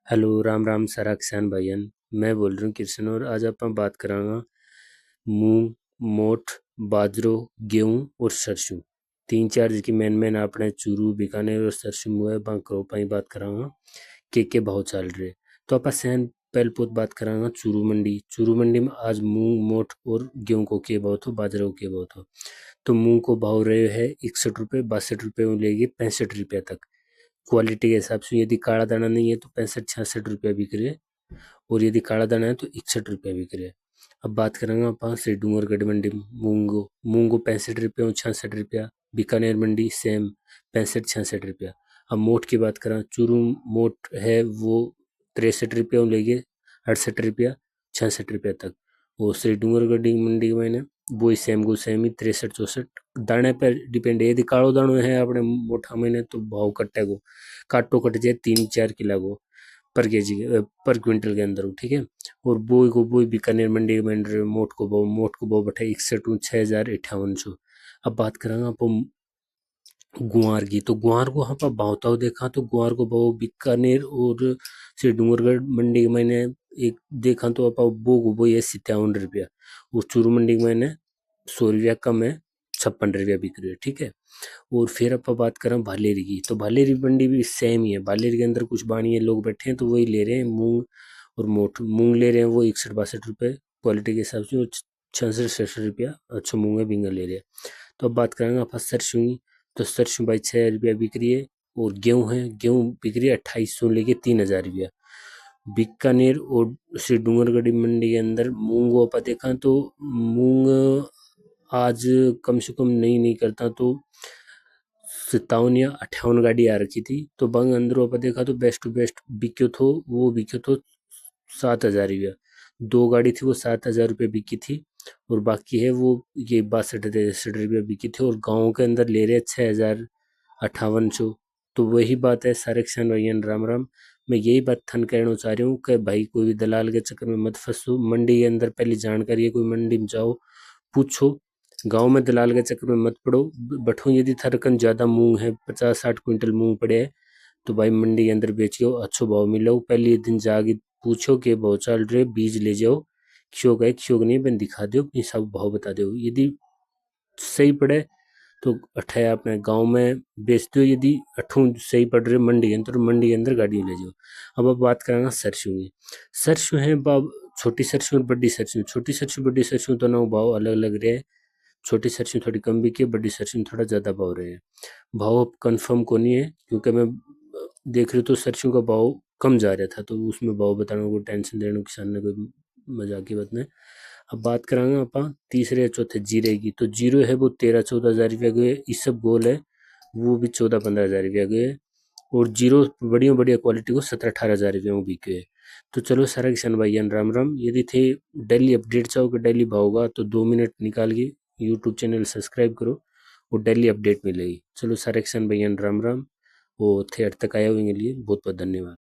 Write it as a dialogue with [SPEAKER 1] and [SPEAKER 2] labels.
[SPEAKER 1] Hello Ram Ram सारा किसान भाईयन। मैं बोल रहा हूँ कृष्ण और आज ਆਪਾਂ बात करांगा मूंग, मोठ, बाजरो, गेहूं और सरसों। तीन चार की मेन आपने चूरू बीकानेर और सरसों हुए बांकरो पाई बात करांगा के भाव चल रहे। तो आप सहन पहले पोत बात करांगा चूरू मंडी में आज मूंग मोठ और गेहूं को के भाव तो बाजरे को के भाव तो मूंग को भाव रहे है 61 रुपये 62 रुपये में लेगी 65 रुपये तक। क्वालिटी के हिसाब से यदि काला दाना नहीं है तो 65-66 रुपये बिक रहे, और यदि काला दाना है तो 61 रुपये बिक रहे। अब बात करेंगे अपन से डूंगरगढ़ मंडी में मूंगो 65 रुपये और 66 रुपया। बीकानेर मंडी सेम 65-66 रुपया। अब मोट की बात करें चूरू मोट है वो 63 रुपये में लेंगे 68 रुपया 66 रुपया तक। और श्री डूंगरगढ़ मंडी में वो सेम गो सेम ही 63-64 दाने पर डिपेंड है। यदि कालो दानो है अपने मोटा महीने तो भाव कटेगो काटो कट जाए 3-4 किलो को पर केजी पर क्विंटल के अंदर, ठीक है। और बोई बीकानेर मंडी में मोट को भाव बैठा 61-6058। अब बात करेंगे आप गुआर की, तो गुआर को हम भावताव देखा तो गुआर को भाव बीकानेर और से डूंगरगढ़ मंडी में मैंने एक देखा तो आप वो ये 57 रुपया। और चूरू मंडी में मैंने 100 रुपया कम है 56 रुपया बिक रही है, ठीक है। और फिर आप बात करें भालेरी की, तो भालेरी मंडी भी सेम ही है। भालेरी के अंदर कुछ बाणीय लोग बैठे हैं तो वही ले रहे हैं मूंग और मोठ। मूंग ले रहे हैं वो 61-62 रुपये क्वालिटी के हिसाब से, और 66-67 रुपया अच्छा मूंग है बिंगा ले रहे हैं। तो अब बात करेंगे आप सरसों की, तो सरसों भाई 6 रुपया बिक रही है। और गेहूं बिक रही है 2800 लेके 3000 रुपया। बीकानेर और श्री डूंगरगढ़ मंडी के अंदर मूंग को आप देखा तो मूंग आज कम से कम नहीं करता तो 57 या 58 गाड़ी आ रखी थी। तो बंग अंदरों पर देखा तो बेस्ट टू बेस्ट बिक्यो तो 7000 रुपया। दो गाड़ी थी वो 7000 रुपये बिकी थी, और बाकी है वो ये 62-63 रुपया बिकी थी। और गाँव के अंदर ले रहे 6058 सौ। तो वही बात है सारे किसान भाइयों राम राम। मैं यही बात थन कहना चाह रही हूँ कि भाई कोई भी दलाल के चक्कर में मत फंसो। मंडी के अंदर पहली जानकारी है, कोई मंडी में जाओ पूछो। गांव में दलाल के चक्कर में मत पड़ो। बठो यदि थरकन ज्यादा मूंग है 50-60 क्विंटल मूंग पड़े है तो भाई मंडी के अंदर बेचियो अच्छो भाव मिलो। पहले दिन जाके पूछो के भाव चल रहे, बीज ले जाओ क्यों है क्यों नहीं बन दिखा दो सब भाव बता दो। यदि सही पड़े तो अठे अपने गांव में बेच दो, यदि अठू सही पड़ रहे मंडी के अंदर गाड़ी ले जाओ। अब बात करेंगे सरसों की। सरसों है बाब छोटी सरसों और बड़ी सरसों। छोटी सरसों बड़ी सरसों दोनों भाव अलग अलग रहे। छोटी सरसों थोड़ी कम बिकी है, बड़ी सरसों थोड़ा ज़्यादा भाव रहे हैं। भाव अब कन्फर्म को नहीं है क्योंकि मैं देख रही हूँ तो सरसों का भाव कम जा रहा था, तो उसमें भाव बताने को टेंशन देने किसान ने कोई मजाक की बात नहीं। अब बात करांगे आप तीसरे या चौथे जीरे की, तो जीरो है वो 13-14 हज़ार रुपया गए। इस सब गोल है वो भी 14-15 हज़ार रुपया गए। और जीरो बढ़िया बढ़िया क्वालिटी को 17-18 हज़ार रुपये में बिके है। तो चलो सारा किसान भाईयान राम राम। यदि थे डेली अपडेट चाहो कि डेली भाव होगा तो 2 मिनट निकाल के यूट्यूब चैनल सब्सक्राइब करो और डेली अपडेट मिलेगी। चलो सारे किसान भाईयान राम राम। वो थे तक आए हुए लिए बहुत बहुत धन्यवाद।